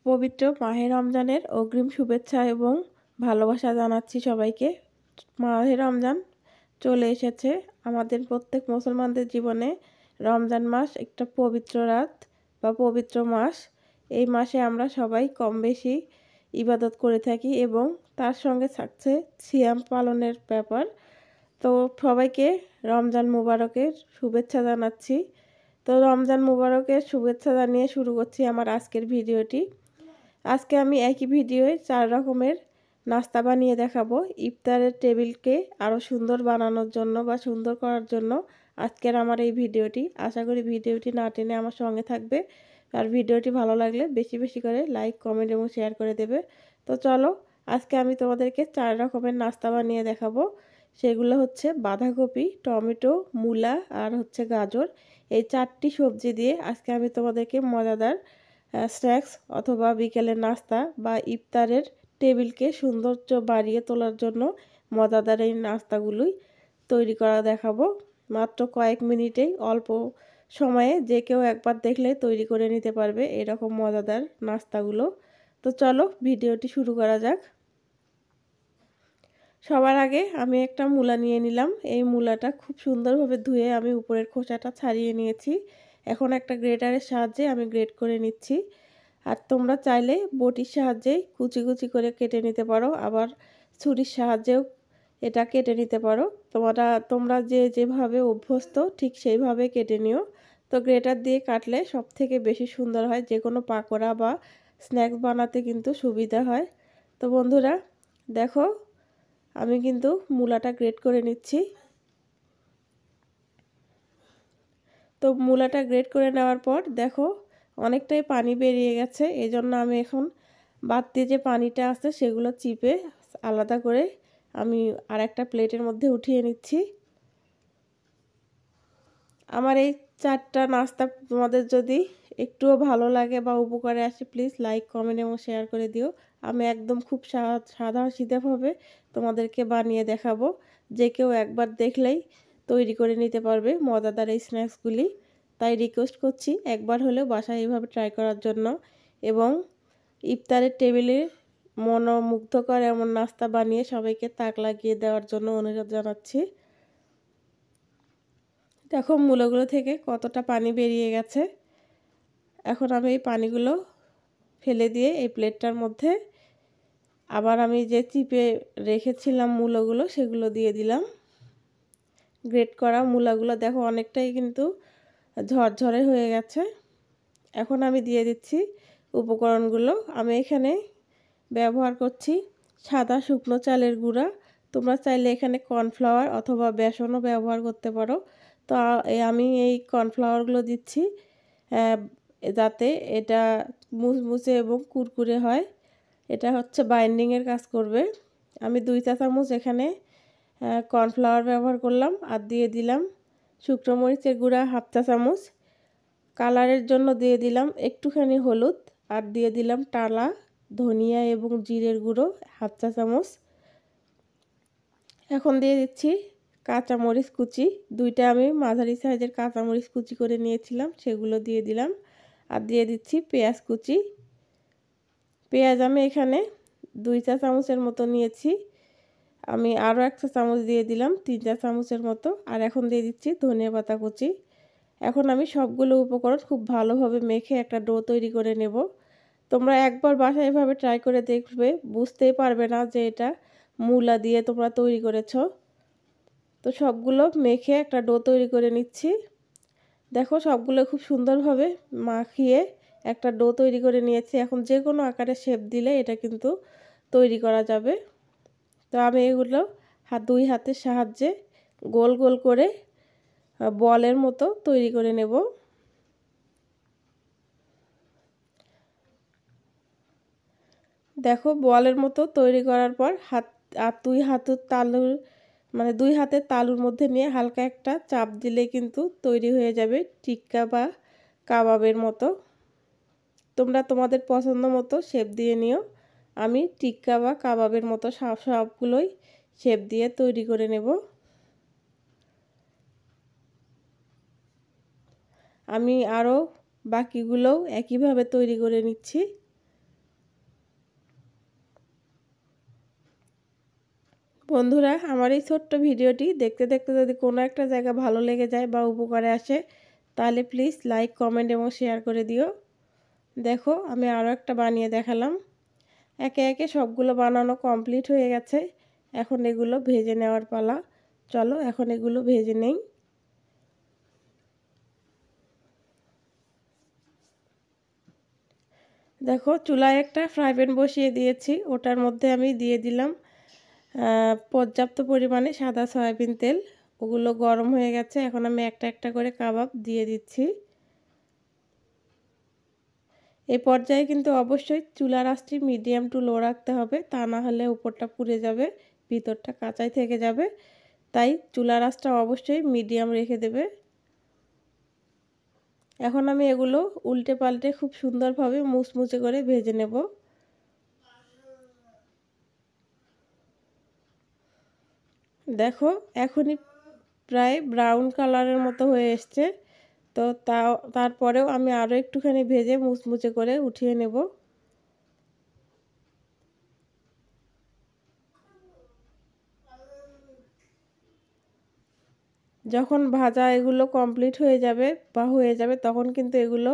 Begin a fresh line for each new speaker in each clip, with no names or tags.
পবিত্র মাহে রমজানের অগ্রিম শুভেচ্ছা এবং ভালোবাসা জানাচ্ছি সবাইকে। মাহে রমজান চলে এসেছে। আমাদের প্রত্যেক মুসলমানদের জীবনে রমজান মাস একটা পবিত্র রাত বা পবিত্র মাস। এই মাসে আমরা সবাই কম বেশি ইবাদত করে থাকি এবং তার সঙ্গে থাকছে সিয়াম পালনের ব্যাপার। তো সবাইকে রমজান মুবারকের শুভেচ্ছা জানাচ্ছি। তো রমজান মুবারকের শুভেচ্ছা জানিয়ে শুরু করছি আমার আজকের ভিডিওটি। আজকে আমি একই ভিডিওয়ে 4 রকমের নাস্তা বানিয়ে দেখাবো ইফতারের টেবিলকে আরও সুন্দর বানানোর জন্য বা সুন্দর করার জন্য আজকের আমার এই ভিডিওটি। আশা করি ভিডিওটি না টেনে আমার সঙ্গে থাকবে, আর ভিডিওটি ভালো লাগলে বেশি বেশি করে লাইক, কমেন্ট এবং শেয়ার করে দেবে। তো চলো, আজকে আমি তোমাদেরকে 4 রকমের নাস্তা বানিয়ে দেখাবো। সেগুলো হচ্ছে বাঁধাকপি, টমেটো, মূলা আর হচ্ছে গাজর। এই 4টি সবজি দিয়ে আজকে আমি তোমাদেরকে মজাদার স্ন্যাক্স অথবা বিকেলের নাস্তা বা ইফতারের টেবিলকে সৌন্দর্য বাড়িয়ে তোলার জন্য মজাদার এই নাস্তাগুলোই তৈরি করা দেখাবো। মাত্র কয়েক মিনিটেই, অল্প সময়ে যে কেউ একবার দেখলে তৈরি করে নিতে পারবে এরকম মজাদার নাস্তাগুলো। তো চলো ভিডিওটি শুরু করা যাক। সবার আগে আমি একটা মূলা নিয়ে নিলাম। এই মূলাটা খুব সুন্দরভাবে ধুয়ে আমি উপরের খোসাটা ছাড়িয়ে নিয়েছি। এখন একটা গ্রেটারের সাহায্যে আমি গ্রেট করে নিচ্ছি। আর তোমরা চাইলে বটির সাহায্যে কুচি কুচি করে কেটে নিতে পারো, আবার ছুরির সাহায্যেও এটা কেটে নিতে পারো। তোমরা যেভাবে অভ্যস্ত ঠিক সেইভাবে কেটে নিও। তো গ্রেটার দিয়ে কাটলে সব থেকে বেশি সুন্দর হয়, যে কোনো পাকোড়া বা স্ন্যাক্স বানাতে কিন্তু সুবিধা হয়। তো বন্ধুরা দেখো, আমি কিন্তু মূলাটা গ্রেট করে নিচ্ছি। তো মূলাটা গ্রেট করে নেওয়ার পর দেখো অনেকটাই পানি বেরিয়ে গেছে। এই জন্য আমি এখন বাদ দিয়ে যে পানিটা আছে সেগুলো চিপে আলাদা করে আমি আর একটা প্লেটের মধ্যে উঠিয়ে নিচ্ছি। আমার এই 4টা নাস্তা তোমাদের যদি একটুও ভালো লাগে বা উপকারে আসে, প্লিজ লাইক, কমেন্ট এবং শেয়ার করে দিও। আমি একদম খুব সাদা সিধাভাবে তোমাদেরকে বানিয়ে দেখাবো, যে কেউ একবার দেখলেই তৈরি করে নিতে পারবে মজাদার এই স্ন্যাক্সগুলি। তাই রিকোয়েস্ট করছি একবার হলেও বাসায় এইভাবে ট্রাই করার জন্য এবং ইফতারের টেবিলে মনোমুগ্ধকর এমন নাস্তা বানিয়ে সবাইকে তাক লাগিয়ে দেওয়ার জন্য অনুরোধ জানাচ্ছি। দেখো মূলাগুলো থেকে কতটা পানি বেরিয়ে গেছে। এখন আমি এই পানিগুলো ফেলে দিয়ে এই প্লেটটার মধ্যে আবার আমি যে চিপে রেখেছিলাম মূলাগুলো সেগুলো দিয়ে দিলাম। গ্রেট করা মূলাগুলো দেখো অনেকটাই কিন্তু ঝরঝরে হয়ে গেছে। এখন আমি দিয়ে দিচ্ছি উপকরণগুলো। আমি এখানে ব্যবহার করছি সাদা শুকনো চালের গুঁড়া। তোমরা চাইলে এখানে কর্নফ্লাওয়ার অথবা বেসনও ব্যবহার করতে পারো। তো আমি এই কর্নফ্লাওয়ারগুলো দিচ্ছি যাতে এটা মুচমুচে এবং কুরকুরে হয়। এটা হচ্ছে বাইন্ডিংয়ের কাজ করবে। আমি 2 চা চামচ এখানে কর্নফ্লাওয়ার ব্যবহার করলাম আর দিয়ে দিলাম শুকনো মরিচের গুঁড়া 1/2 চা চামচ। কালারের জন্য দিয়ে দিলাম একটুখানি হলুদ আর দিয়ে দিলাম টালা ধনিয়া এবং জিরের গুঁড়ো 1/2 চা চামচ। এখন দিয়ে দিচ্ছি কাঁচামরিচ কুচি। 2টা আমি মাঝারি সাইজের কাঁচামরিচ কুচি করে নিয়েছিলাম, সেগুলো দিয়ে দিলাম। আর দিয়ে দিচ্ছি পেঁয়াজ কুচি। পেঁয়াজ আমি এখানে 2 চা চামচের মতো নিয়েছি। আমি আরও 1 চা চামচ দিয়ে দিলাম, 3 চা চামচের মতো। আর এখন দিয়ে দিচ্ছি ধনিয়া পাতা কুচি। এখন আমি সবগুলো উপকরণ খুব ভালোভাবে মেখে একটা ডো তৈরি করে নেব। তোমরা একবার বাসায় এভাবে ট্রাই করে দেখবে, বুঝতেই পারবে না যে এটা মূলা দিয়ে তোমরা তৈরি করেছো। তো সবগুলো মেখে একটা ডো তৈরি করে নিচ্ছি। দেখো সবগুলো খুব সুন্দরভাবে মাখিয়ে একটা ডো তৈরি করে নিয়েছি। এখন যে কোনো আকারে শেপ দিলে এটা কিন্তু তৈরি করা যাবে। তো আমি এগুলো 2 হাতের সাহায্যে গোল গোল করে বলের মতো তৈরি করে নেব। দেখো বলের মতো তৈরি করার পর দুই হাতের তালুর মধ্যে নিয়ে হালকা একটা চাপ দিলে কিন্তু তৈরি হয়ে যাবে টিক্কা বা কাবাবের মতো। তোমরা তোমাদের পছন্দ মতো শেপ দিয়ে নিও। আমি টিক্কা বা কাবাবের মতো সবগুলোই শেপ দিয়ে তৈরি করে নেব। আমি আরও বাকিগুলোও একইভাবে তৈরি করে নিচ্ছি। বন্ধুরা, আমার এই ছোট্ট ভিডিওটি দেখতে দেখতে যদি কোনো একটা জায়গা ভালো লেগে যায় বা উপকারে আসে, তাহলে প্লিজ লাইক, কমেন্ট এবং শেয়ার করে দিও। দেখো, আমি আরও একটা বানিয়ে দেখালাম। একে একে সবগুলো বানানো কমপ্লিট হয়ে গেছে। এখন এগুলো ভেজে নেওয়ার পালা। চলো এখন এগুলো ভেজে নেই। দেখো, চুলায় একটা ফ্রাই প্যান বসিয়ে দিয়েছি। ওটার মধ্যে আমি দিয়ে দিলাম পর্যাপ্ত পরিমাণে সাদা সয়াবিন তেল। ওগুলো গরম হয়ে গেছে। এখন আমি একটা একটা করে কাবাব দিয়ে দিচ্ছি। এই পর্যায়ে কিন্তু অবশ্যই চুলার আঁচটি মিডিয়াম টু লো রাখতে হবে, তা না হলে উপরটা পুড়ে যাবে, ভিতরটা কাঁচাই থেকে যাবে। তাই চুলার আঁচটা অবশ্যই মিডিয়াম রেখে দেবে। এখন আমি এগুলো উল্টে পাল্টে খুব সুন্দরভাবে মুচমুচে করে ভেজে নেব। দেখো, এখনই প্রায় ব্রাউন কালারের মতো হয়ে এসছে। তো তারপরেও আমি আরও একটুখানি ভেজে মুচমুচে করে উঠিয়ে নেব। যখন ভাজা এগুলো কমপ্লিট হয়ে যাবে তখন কিন্তু এগুলো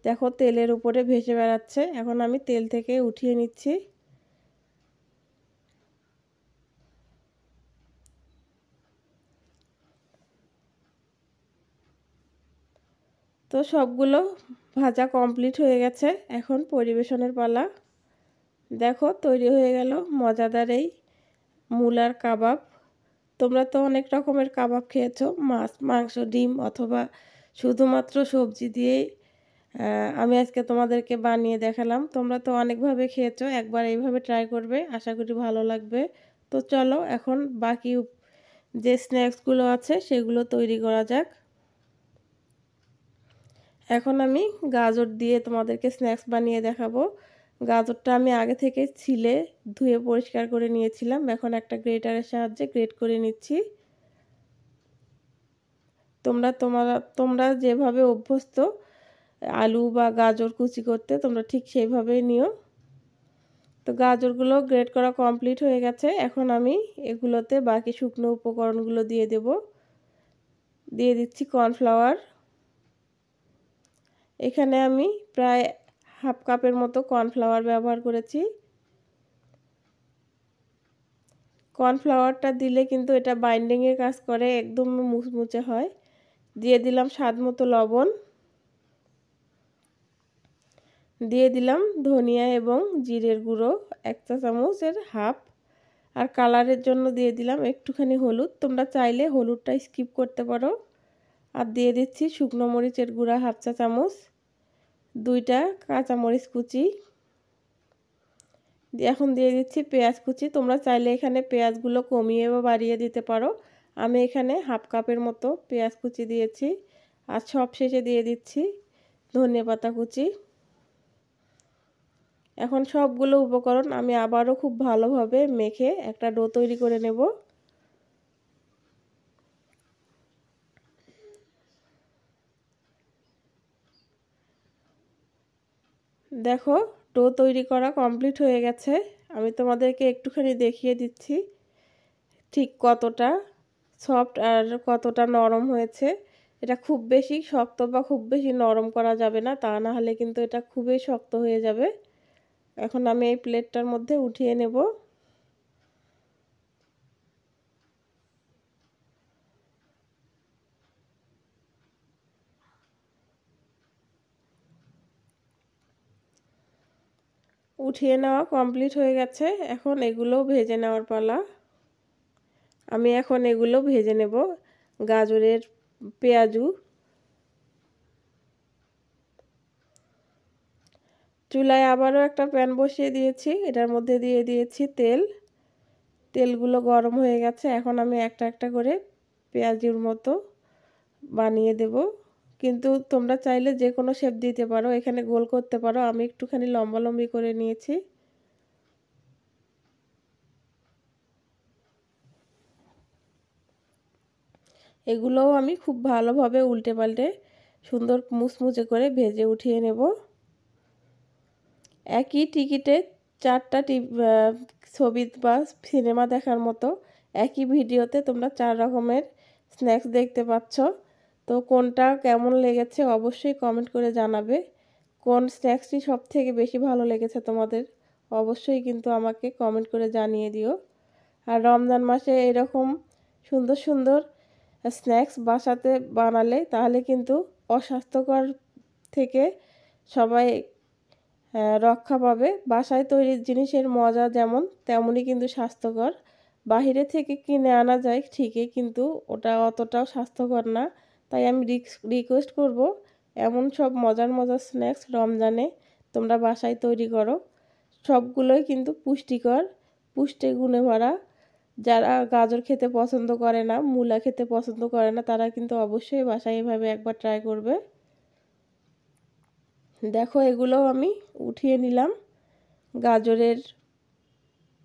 দেখো তেলের উপরে ভেসে বেড়াচ্ছে। এখন আমি তেল থেকে উঠিয়ে নিচ্ছি। তো সবগুলো ভাজা কমপ্লিট হয়ে গেছে। এখন পরিবেশনের পালা। দেখো, তৈরি হয়ে গেল মজাদার এই মূলার কাবাব। তোমরা তো অনেক রকমের কাবাব খেয়েছো, মাছ, মাংস, ডিম অথবা শুধুমাত্র সবজি দিয়েই। আমি আজকে তোমাদেরকে বানিয়ে দেখালাম। তোমরা তো অনেকভাবে খেয়েছো, একবার এইভাবে ট্রাই করবে, আশা করি ভালো লাগবে। তো চলো এখন বাকি যে স্ন্যাক্সগুলো আছে সেগুলো তৈরি করা যাক। এখন আমি গাজর দিয়ে তোমাদেরকে স্ন্যাক্স বানিয়ে দেখাবো। গাজরটা আমি আগে থেকে ছিলে ধুয়ে পরিষ্কার করে নিয়েছিলাম। এখন একটা গ্রেটারের সাহায্যে গ্রেট করে নিচ্ছি। তোমরা যেভাবে অভ্যস্ত আলু বা গাজর কুচি করতে, তোমরা ঠিক সেইভাবেই নিও। তো গাজরগুলো গ্রেট করা কমপ্লিট হয়ে গেছে। এখন আমি এগুলোতে বাকি শুকনো উপকরণগুলো দিয়ে দেব। দিয়ে দিচ্ছি কর্নফ্লাওয়ার। এখানে আমি প্রায় হাফ কাপের মতো কর্নফ্লাওয়ার ব্যবহার করেছি। কর্নফ্লাওয়ারটা দিলে কিন্তু এটা বাইন্ডিংয়ের কাজ করে, একদম মুচমুচে হয়। দিয়ে দিলাম স্বাদ মতো লবণ। দিয়ে দিলাম ধনিয়া এবং জিরের গুঁড়ো 1 চা চামচের হাফ। আর কালারের জন্য দিয়ে দিলাম একটুখানি হলুদ। তোমরা চাইলে হলুদটা স্কিপ করতে পারো। আর দিয়ে দিচ্ছি শুকনো মরিচের গুঁড়া 1/2 চা চামচ, 2টা কাঁচামরিচ কুচি। এখন দিয়ে দিচ্ছি পেঁয়াজ কুচি। তোমরা চাইলে এখানে পেঁয়াজগুলো কমিয়ে বা বাড়িয়ে দিতে পারো। আমি এখানে হাফ কাপের মতো পেঁয়াজ কুচি দিয়েছি। আর সব শেষে দিয়ে দিচ্ছি ধনেপাতা কুচি। এখন সবগুলো উপকরণ আমি আবারও খুব ভালোভাবে মেখে একটা ডো তৈরি করে নেব। দেখো, ডো তৈরি করা কমপ্লিট হয়ে গেছে। আমি তোমাদেরকে একটুখানি দেখিয়ে দিচ্ছি ঠিক কতটা সফট আর কতটা নরম হয়েছে। এটা খুব বেশি শক্ত বা খুব বেশি নরম করা যাবে না, তা না হলে কিন্তু এটা খুবই শক্ত হয়ে যাবে। এখন আমি এই প্লেটটার মধ্যে উঠিয়ে নেব। উঠিয়ে নেওয়া কমপ্লিট হয়ে গেছে। এখন এগুলো ভেজে নেওয়ার পালা। আমি এখন এগুলো ভেজে নেব। গাজরের পেঁয়াজু। চুলায় আবারও একটা প্যান বসিয়ে দিয়েছি। এটার মধ্যে দিয়ে দিয়েছি তেল। তেলগুলো গরম হয়ে গেছে। এখন আমি একটা একটা করে পেঁয়াজুর মতো বানিয়ে দেব। কিন্তু তোমরা চাইলে যে কোনো শেপ দিতে পারো, এখানে গোল করতে পারো। আমি একটুখানি লম্বালম্বি করে নিয়েছি। এগুলোও আমি খুব ভালোভাবে উল্টে পাল্টে সুন্দর মুচমুচে করে ভেজে উঠিয়ে নেব। একই টিকিটে 4টা ছবি বা সিনেমা দেখার মতো একই ভিডিওতে তোমরা 4 রকমের স্ন্যাক্স দেখতে পাচ্ছ। তো কোনটা কেমন লেগেছে অবশ্যই কমেন্ট করে জানাবে। কোন স্ন্যাক্সটি সবথেকে বেশি ভালো লেগেছে তোমাদের অবশ্যই কিন্তু আমাকে কমেন্ট করে জানিয়ে দিও। আর রমজান মাসে এরকম সুন্দর সুন্দর স্ন্যাক্স বাসাতে বানালে তাহলে কিন্তু অস্বাস্থ্যকর থেকে সবাই রক্ষা পাবে। বাসায় তৈরি জিনিসের মজা যেমন তেমনই কিন্তু স্বাস্থ্যকর। বাহিরে থেকে কিনে আনা যায় ঠিকই, কিন্তু ওটা অতটাও স্বাস্থ্যকর না। তাই আমি রিকোয়েস্ট করব এমন সব মজার মজার স্ন্যাক্স রমজানে তোমরা বাসায় তৈরি করো। সবগুলোই কিন্তু পুষ্টিকর, পুষ্টি গুণে ভরা। যারা গাজর খেতে পছন্দ করে না, মূলা খেতে পছন্দ করে না, তারা কিন্তু অবশ্যই বাসায় এভাবে একবার ট্রাই করবে। দেখো এগুলো আমি উঠিয়ে নিলাম গাজরের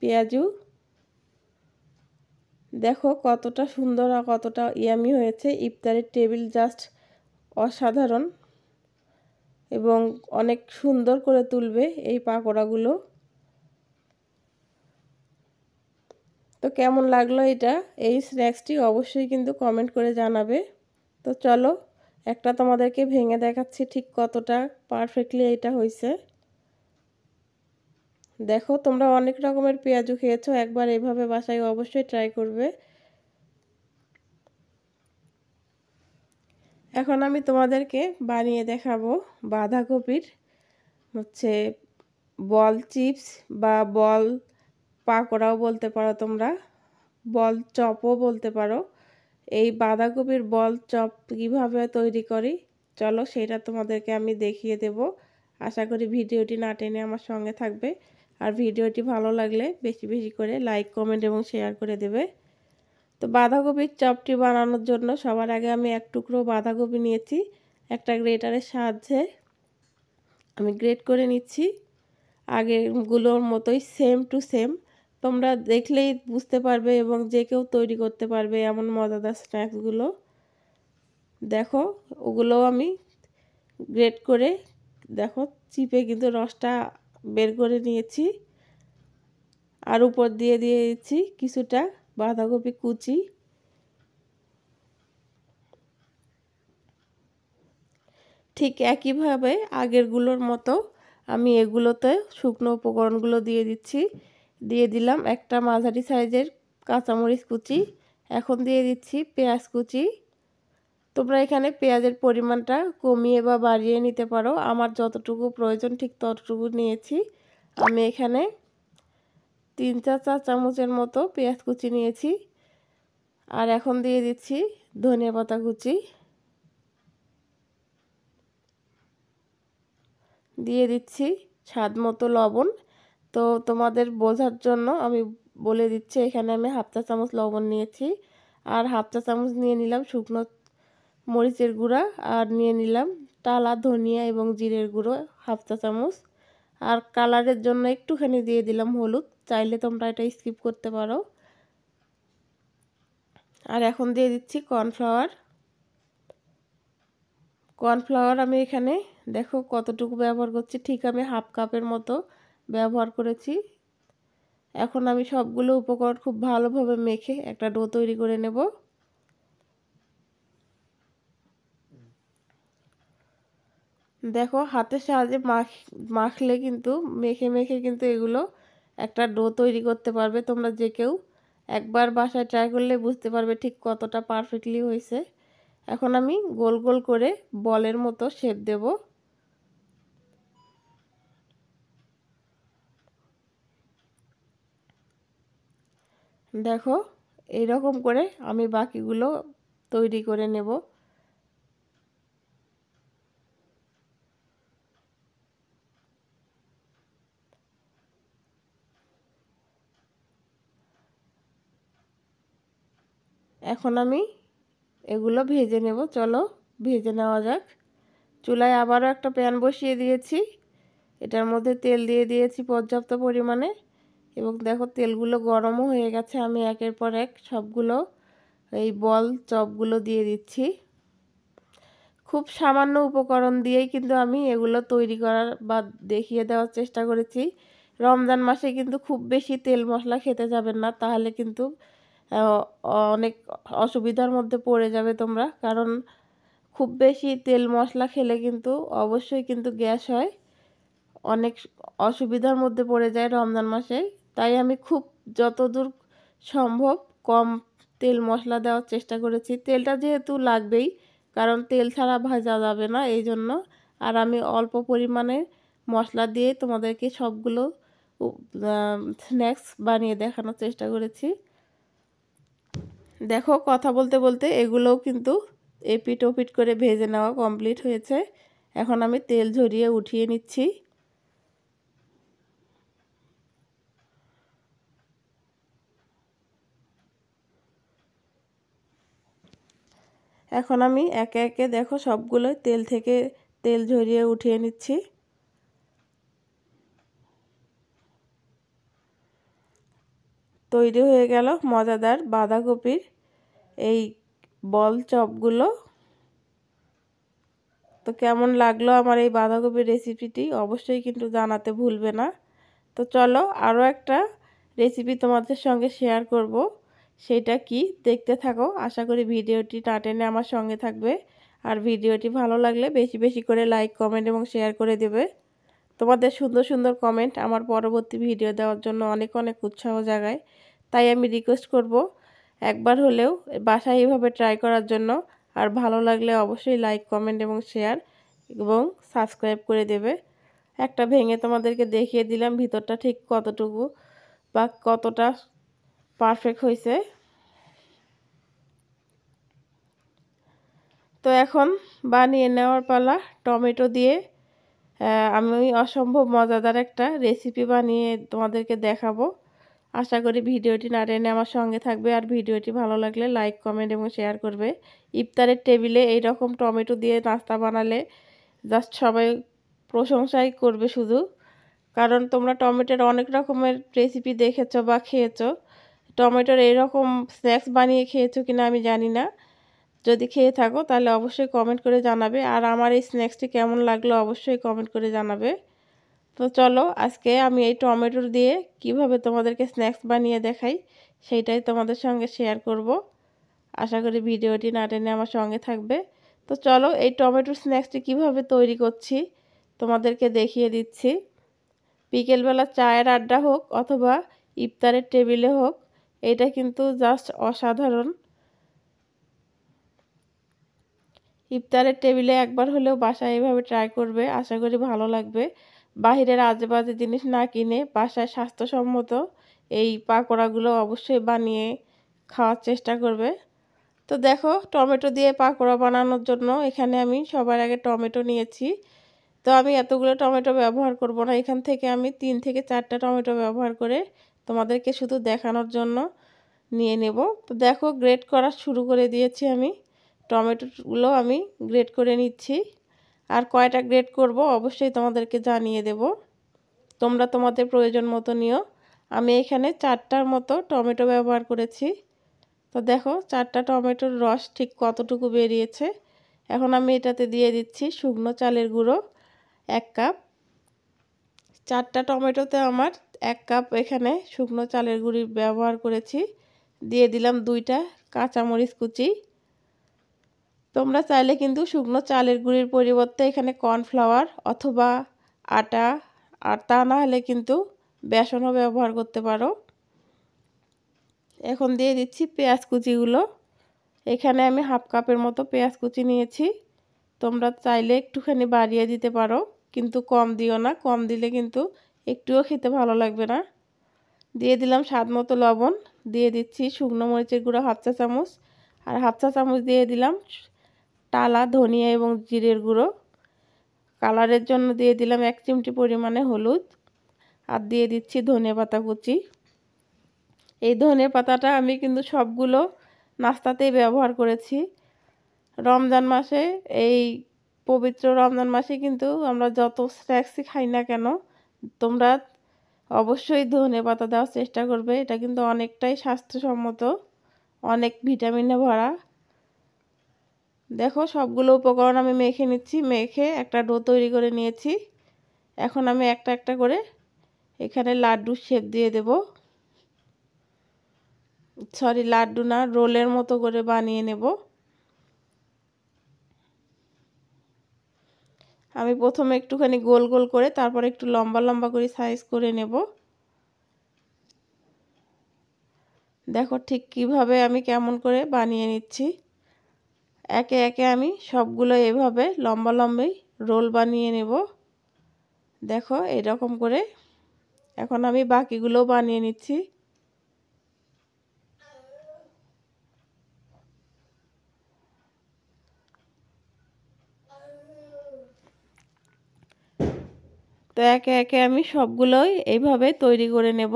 পেঁয়াজু। দেখো কতটা সুন্দর আর কতটা ইয়ামি হয়েছে। ইফতারের টেবিল জাস্ট অসাধারণ এবং অনেক সুন্দর করে তুলবে এই পাকোড়াগুলো। তো কেমন লাগলো এটা এই স্ন্যাক্সটি অবশ্যই কিন্তু কমেন্ট করে জানাবে। তো চলো একটা তোমাদেরকে ভেঙে দেখাচ্ছি ঠিক কতটা পারফেক্টলি এটা হয়েছে। দেখো তোমরা অনেক রকমের পেঁয়াজু খেয়েছো, একবার এইভাবে বাসায় অবশ্যই ট্রাই করবে। এখন আমি তোমাদেরকে বানিয়ে দেখাবো বাঁধাকপির বল চিপস বা বল পাকোড়াও বলতে পারো তোমরা, বল চপও বলতে পারো। এই বাঁধাকপির বল চপ কীভাবে তৈরি করি চলো সেটা তোমাদেরকে আমি দেখিয়ে দেব। আশা করি ভিডিওটি না টেনে আমার সঙ্গে থাকবে। আর ভিডিওটি ভালো লাগলে বেশি বেশি করে লাইক কমেন্ট এবং শেয়ার করে দেবে। তো বাঁধাকপির চপটি বানানোর জন্য সবার আগে আমি এক টুকরো বাঁধাকপি নিয়েছি, একটা গ্রেটারের সাহায্যে আমি গ্রেট করে নিচ্ছি। আগেরগুলোর মতোই সেম টু সেম, তোমরা দেখলেই বুঝতে পারবে এবং যে কেউ তৈরি করতে পারবে এমন মজাদার স্ন্যাক্সগুলো। দেখো ওগুলো আমি গ্রেট করে দেখো চিপে কিন্তু রসটা বের করে নিয়েছি। আর উপর দিয়ে দিয়েছি কিছুটা বাঁধাকপি কুচি। ঠিক একইভাবে আগেরগুলোর মতো আমি এগুলোতে শুকনো উপকরণগুলো দিয়ে দিচ্ছি। দিয়ে দিলাম একটা মাঝারি সাইজের কাঁচামরিচ কুচি। এখন দিয়ে দিচ্ছি পেঁয়াজ কুচি। তোমরা এখানে পেঁয়াজের পরিমাণটা কমিয়ে বা বাড়িয়ে নিতে পারো, আমার যতটুকু প্রয়োজন ঠিক ততটুকু নিয়েছি। আমি এখানে 3-4 চা চামচের মতো পেঁয়াজ কুচি নিয়েছি। আর এখন দিয়ে দিচ্ছি ধনিয়া পাতা কুচি, দিয়ে দিচ্ছি স্বাদ মতো লবণ। তো তোমাদের বোঝার জন্য আমি বলে দিচ্ছি এখানে আমি 1/2 চা চামচ লবণ নিয়েছি। আর 1/2 চা চামচ নিয়ে নিলাম শুকনো মরিচের গুঁড়া, আর নিয়ে নিলাম টালা ধনিয়া এবং জিরের গুঁড়ো 1/2 চা চামচ। আর কালারের জন্য একটুখানি দিয়ে দিলাম হলুদ, চাইলে তোমরা এটা স্কিপ করতে পারো। আর এখন দিয়ে দিচ্ছি কর্নফ্লাওয়ার। কর্নফ্লাওয়ার আমি এখানে দেখো কতটুকু ব্যবহার করছি, ঠিক আমি 1/2 কাপের মতো ব্যবহার করেছি। এখন আমি সবগুলো উপকরণ খুব ভালোভাবে মেখে একটা ডো তৈরি করে নেব। দেখো হাতের সাহায্যে মাখলে কিন্তু মেখে মেখে কিন্তু এগুলো একটা ডো তৈরি করতে পারবে তোমরা যে কেউ। একবার বাসায় ট্রাই করলে বুঝতে পারবে ঠিক কতটা পারফেক্টলি হয়েছে। এখন আমি গোল গোল করে বলের মতো শেপ দেব। দেখো এইরকম করে আমি বাকিগুলো তৈরি করে নেব। এখন আমি এগুলো ভেজে নেব, চলো ভেজে নেওয়া যাক। চুলায় আবারও একটা প্যান বসিয়ে দিয়েছি, এটার মধ্যে তেল দিয়ে দিয়েছি পর্যাপ্ত পরিমাণে এবং দেখো তেলগুলো গরমও হয়ে গেছে। আমি একের পর এক সবগুলো এই বল চপগুলো দিয়ে দিচ্ছি। খুব সামান্য উপকরণ দিয়েই কিন্তু আমি এগুলো তৈরি করার বা দেখিয়ে দেওয়ার চেষ্টা করেছি। রমজান মাসে কিন্তু খুব বেশি তেল মশলা খেতে যাবেন না, তাহলে কিন্তু অনেক অসুবিধার মধ্যে পড়ে যাবে তোমরা, কারণ খুব বেশি তেল মশলা খেলে কিন্তু অবশ্যই কিন্তু গ্যাস হয়, অনেক অসুবিধার মধ্যে পড়ে যায় রমজান মাসে। তাই আমি খুব যতদূর সম্ভব কম তেল মশলা দেওয়ার চেষ্টা করেছি। তেলটা যেহেতু লাগবেই, কারণ তেল ছাড়া ভাজা যাবে না, এই জন্য। আর আমি অল্প পরিমাণে মশলা দিয়ে তোমাদেরকে সবগুলো স্ন্যাক্স বানিয়ে দেখানোর চেষ্টা করেছি। দেখো, কথা বলতে বলতে এগুলোও কিন্তু এপিট ওপিট করে ভেজে নেওয়া কমপ্লিট হয়েছে। এখন আমি তেল ঝরিয়ে উঠিয়ে নিচ্ছি। এখন আমি একে একে দেখো সবগুলো তেল থেকে তেল ঝরিয়ে উঠিয়ে নিচ্ছি। তৈরি হয়ে গেল মজাদার বাঁধাকপির এই বল চপগুলো। তো কেমন লাগলো আমার এই বাঁধাকপির রেসিপিটি অবশ্যই কিন্তু জানাতে ভুলবে না। তো চলো আরও একটা রেসিপি তোমাদের সঙ্গে শেয়ার করব, সেটা কি দেখতে থাকো। আশা করি ভিডিওটি না টেনে আমার সঙ্গে থাকবে। আর ভিডিওটি ভালো লাগলে বেশি বেশি করে লাইক, কমেন্ট এবং শেয়ার করে দেবে। তোমাদের সুন্দর সুন্দর কমেন্ট আমার পরবর্তী ভিডিও দেওয়ার জন্য অনেক অনেক উৎসাহ জাগায়। তাই আমি রিকোয়েস্ট করব একবার হলেও বাসায় এইভাবে ট্রাই করার জন্য। আর ভালো লাগলে অবশ্যই লাইক, কমেন্ট এবং শেয়ার এবং সাবস্ক্রাইব করে দেবে। একটা ভেঙে তোমাদেরকে দেখিয়ে দিলাম ভিতরটা ঠিক কতটুকু বা কতটা পারফেক্ট হয়েছে। তো এখন বানিয়ে নেওয়ার পালা। টমেটো দিয়ে আমি অসম্ভব মজাদার একটা রেসিপি বানিয়ে তোমাদেরকে দেখাবো। আশা করি ভিডিওটি না টেনে আমার সঙ্গে থাকবে। আর ভিডিওটি ভালো লাগলে লাইক, কমেন্ট এবং শেয়ার করবে। ইফতারের টেবিলে এই রকম টমেটো দিয়ে নাস্তা বানালে জাস্ট সবাই প্রশংসাই করবে শুধু। কারণ তোমরা টমেটোর অনেক রকমের রেসিপি দেখেছো বা খেয়েছো, টমেটোর এইরকম স্ন্যাক্স বানিয়ে খেয়েছো কিনা আমি জানি না। যদি খেয়ে থাকো তাহলে অবশ্যই কমেন্ট করে জানাবে। আর আমার এই স্ন্যাক্সটি কেমন লাগলো অবশ্যই কমেন্ট করে জানাবে। তো চলো আজকে আমি এই টমেটো দিয়ে কিভাবে তোমাদেরকে স্ন্যাক্স বানিয়ে দেখাই সেইটাই তোমাদের সঙ্গে শেয়ার করব। আশা করি ভিডিওটি না টেনে আমার সঙ্গে থাকবে। তো চলো এই টমেটোর স্ন্যাক্সটি কিভাবে তৈরি করছি তোমাদেরকে দেখিয়ে দিচ্ছি। বিকেলবেলা চায়ের আড্ডা হোক অথবা ইফতারের টেবিলে হোক, এটা কিন্তু জাস্ট অসাধারণ। ইফতারের টেবিলে একবার হলেও বাসায় এভাবে ট্রাই করবে, আশা করি ভালো লাগবে। বাহিরের আজেবাজে জিনিস না কিনে বাসায় স্বাস্থ্যসম্মত এই পাকোড়াগুলো অবশ্যই বানিয়ে খাওয়ার চেষ্টা করবে। তো দেখো, টমেটো দিয়ে পাকোড়া বানানোর জন্য এখানে আমি সবার আগে টমেটো নিয়েছি। তো আমি এতগুলো টমেটো ব্যবহার করব না, এখান থেকে আমি 3 থেকে 4টা টমেটো ব্যবহার করে তোমাদেরকে শুধু দেখানোর জন্য নিয়ে নেব। তো দেখো, গ্রেট করা শুরু করে দিয়েছি আমি। টমেটোগুলো আমি গ্রেট করে নিচ্ছি। আর কয়টা গ্রেট করব অবশ্যই তোমাদেরকে জানিয়ে দেব, তোমরা তোমাদের প্রয়োজন মতো নিও। আমি এখানে 4টার মতো টমেটো ব্যবহার করেছি। তো দেখো 4টা টমেটোর রস ঠিক কতটুকু বেরিয়েছে। এখন আমি এটাতে দিয়ে দিচ্ছি শুকনো চালের গুঁড়ো 1 কাপ। 4টা টমেটোতে আমার 1 কাপ এখানে শুকনো চালের গুঁড়ি ব্যবহার করেছি। দিয়ে দিলাম 2টা কাঁচামরিচ কুচি। তোমরা চাইলে কিন্তু শুকনো চালের গুঁড়ির পরিবর্তে এখানে কর্নফ্লাওয়ার অথবা আটা, আর তা না হলে কিন্তু বেসনও ব্যবহার করতে পারো। এখন দিয়ে দিচ্ছি পেঁয়াজ কুচিগুলো। এখানে আমি 1/2 কাপের মতো পেঁয়াজ কুচি নিয়েছি। তোমরা চাইলে একটুখানি বাড়িয়ে দিতে পারো, কিন্তু কম দিও না, কম দিলে কিন্তু একটুও খেতে ভালো লাগবে না। দিয়ে দিলাম স্বাদ মতো লবণ। দিয়ে দিচ্ছি শুকনো মরিচের গুঁড়ো 1/2 চা চামচ। আর 1/2 চা চামচ দিয়ে দিলাম টালা ধনিয়া এবং জিরের গুঁড়ো। কালারের জন্য দিয়ে দিলাম 1 চিমটি পরিমাণে হলুদ। আর দিয়ে দিচ্ছি ধনেপাতা কুচি। এই ধনেপাতাটা আমি কিন্তু সবগুলো নাস্তাতেই ব্যবহার করেছি। রমজান মাসে, এই পবিত্র রমজান মাসে কিন্তু আমরা যত স্ন্যাক্সই খাই না কেন, তোমরা অবশ্যই ধনেপাতা দেওয়ার চেষ্টা করবে। এটা কিন্তু অনেকটাই স্বাস্থ্যসম্মত, অনেক ভিটামিনে ভরা। দেখো সবগুলো উপকরণ আমি মেখে নিচ্ছি, মেখে একটা ডো তৈরি করে নিয়েছি। এখন আমি একটা একটা করে এখানে লাড্ডুর শেপ দিয়ে দেব। সরি লাড্ডু না, রোলের মতো করে বানিয়ে নেব। আমি প্রথমে একটুখানি গোল গোল করে তারপর একটু লম্বা লম্বা করে সাইজ করে নেব। দেখো ঠিক কিভাবে আমি কেমন করে বানিয়ে নিচ্ছি। একে একে আমি সবগুলো এভাবে লম্বা লম্বাই রোল বানিয়ে নেব। দেখো এরকম করে এখন আমি বাকিগুলো বানিয়ে নিচ্ছি। তো একে একে আমি সবগুলোই এইভাবে তৈরি করে নেব।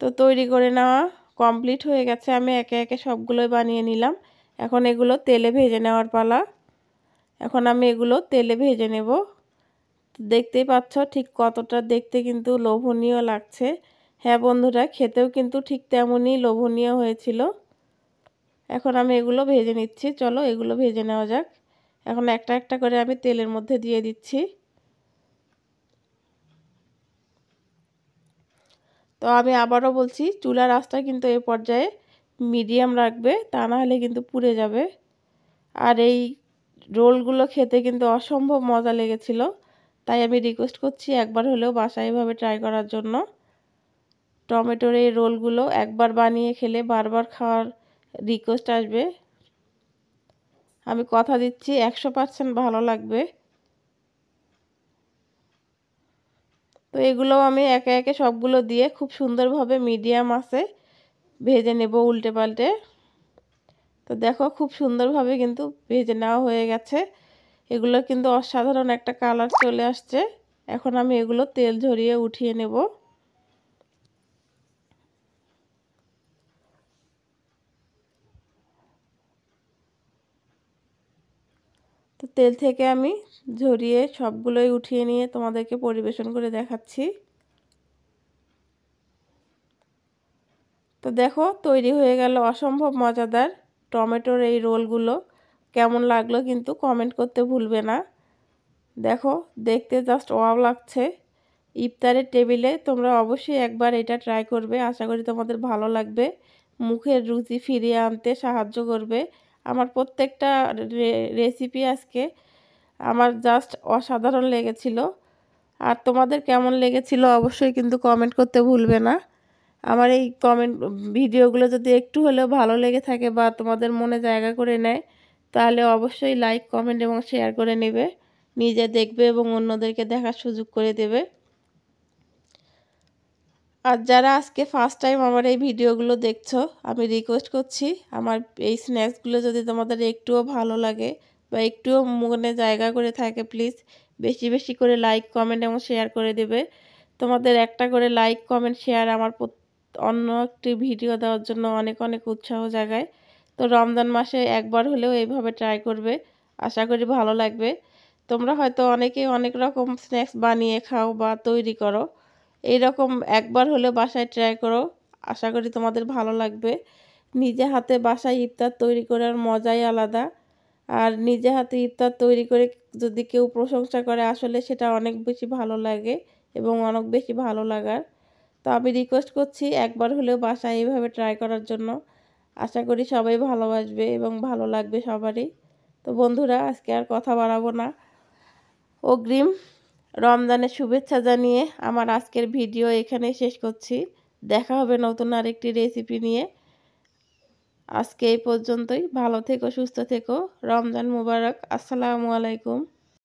তো তৈরি করে নেওয়া কমপ্লিট হয়ে গেছে, আমি একে একে সবগুলোই বানিয়ে নিলাম। এখন এগুলো তেলে ভেজে নেওয়ার পালা। এখন আমি এগুলো তেলে ভেজে নেব। দেখতেই পাচ্ছ ঠিক কতটা দেখতে কিন্তু লোভনীয় লাগছে। হ্যাঁ বন্ধুরা, খেতেও কিন্তু ঠিক তেমনই লোভনীয় হয়েছিল। এখন আমি এগুলো ভেজে নিচ্ছি, চলো এগুলো ভেজে নেওয়া যাক। এখন একটা একটা করে আমি তেলের মধ্যে দিয়ে দিচ্ছি। তো আমি আবারও বলছি, চুলার আঁচটা কিন্তু এই পর্যায়ে মিডিয়াম রাখবে, তা না হলে কিন্তু পুড়ে যাবে। আর এই রোলগুলো খেতে কিন্তু অসম্ভব মজা লেগেছিল, তাই আমি রিকোয়েস্ট করছি একবার হলেও বাসায় এভাবে ট্রাই করার জন্য। টমেটোর এই রোলগুলো একবার বানিয়ে খেলে বারবার খাওয়ার রিকোয়েস্ট আসবে। আমি কথা দিচ্ছি 100% ভালো লাগবে। তো এগুলো আমি একে একে সবগুলো দিয়ে খুব সুন্দরভাবে মিডিয়াম আঁচে ভেজে নেব উল্টে পাল্টে। তো দেখো খুব সুন্দরভাবে কিন্তু ভেজে নেওয়া হয়ে গেছে। এগুলো কিন্তু অসাধারণ একটা কালার চলে আসছে। এখন আমি এগুলো তেল ঝরিয়ে উঠিয়ে নেব। তো তেল থেকে আমি ঝরিয়ে সবগুলোই উঠিয়ে নিয়ে তোমাদেরকে পরিবেশন করে দেখাচ্ছি। তো দেখো তৈরি হয়ে গেল অসম্ভব মজাদার টমেটোর এই রোলগুলো। কেমন লাগলো কিন্তু কমেন্ট করতে ভুলবে না। দেখো দেখতে জাস্ট ওয়াও লাগছে। ইফতারের টেবিলে তোমরা অবশ্যই একবার এটা ট্রাই করবে, আশা করি তোমাদের ভালো লাগবে। মুখের রুচি ফিরিয়ে আনতে সাহায্য করবে। আমার প্রত্যেকটা রেসিপি আজকে আমার জাস্ট অসাধারণ লেগেছিল। আর তোমাদের কেমন লেগেছিল অবশ্যই কিন্তু কমেন্ট করতে ভুলবে না। আমার এই ভিডিওগুলো যদি একটু হলেও ভালো লেগে থাকে বা তোমাদের মনে জায়গা করে নেয়, তাহলে অবশ্যই লাইক কমেন্ট এবং শেয়ার করে নেবে। নিজে দেখবে এবং অন্যদেরকে দেখার সুযোগ করে দেবে। আর যারা আজকে ফার্স্ট টাইম আমার এই ভিডিওগুলো দেখছো, আমি রিকোয়েস্ট করছি আমার এই স্ন্যাক্সগুলো যদি তোমাদের একটুও ভালো লাগে বা একটুও মনে জায়গা করে থাকে, প্লিজ বেশি বেশি করে লাইক কমেন্ট এবং শেয়ার করে দেবে। তোমাদের একটা করে লাইক কমেন্ট শেয়ার আমার অন্য একটি ভিডিও দেওয়ার জন্য অনেক অনেক উৎসাহ জাগায়। তো রমজান মাসে একবার হলেও এইভাবে ট্রাই করবে, আশা করি ভালো লাগবে। তোমরা হয়তো অনেকেই অনেক রকম স্ন্যাক্স বানিয়ে খাও বা তৈরি করো, এইরকম একবার হলেও বাসায় ট্রাই করো, আশা করি তোমাদের ভালো লাগবে। নিজে হাতে বাসায় ইফতার তৈরি করার মজাই আলাদা। আর নিজে হাতে ইফতার তৈরি করে যদি কেউ প্রশংসা করে, আসলে সেটা অনেক বেশি ভালো লাগে এবং অনেক বেশি ভালো লাগার। তো আমি রিকোয়েস্ট করছি একবার হলেও বাসায় এইভাবে ট্রাই করার জন্য। আশা করি সবাই ভালোবাসবে এবং ভালো লাগবে সবারই। তো বন্ধুরা, আজকে আর কথা বাড়াবো না। অগ্রিম রমজানের শুভেচ্ছা জানিয়ে আমার আজকের ভিডিও এখানেই শেষ করছি। দেখা হবে নতুন আরেকটি রেসিপি নিয়ে। আজকে এই পর্যন্তই। ভালো থেকো, সুস্থ থেকো। রমজান মুবারক। আসসালামু আলাইকুম।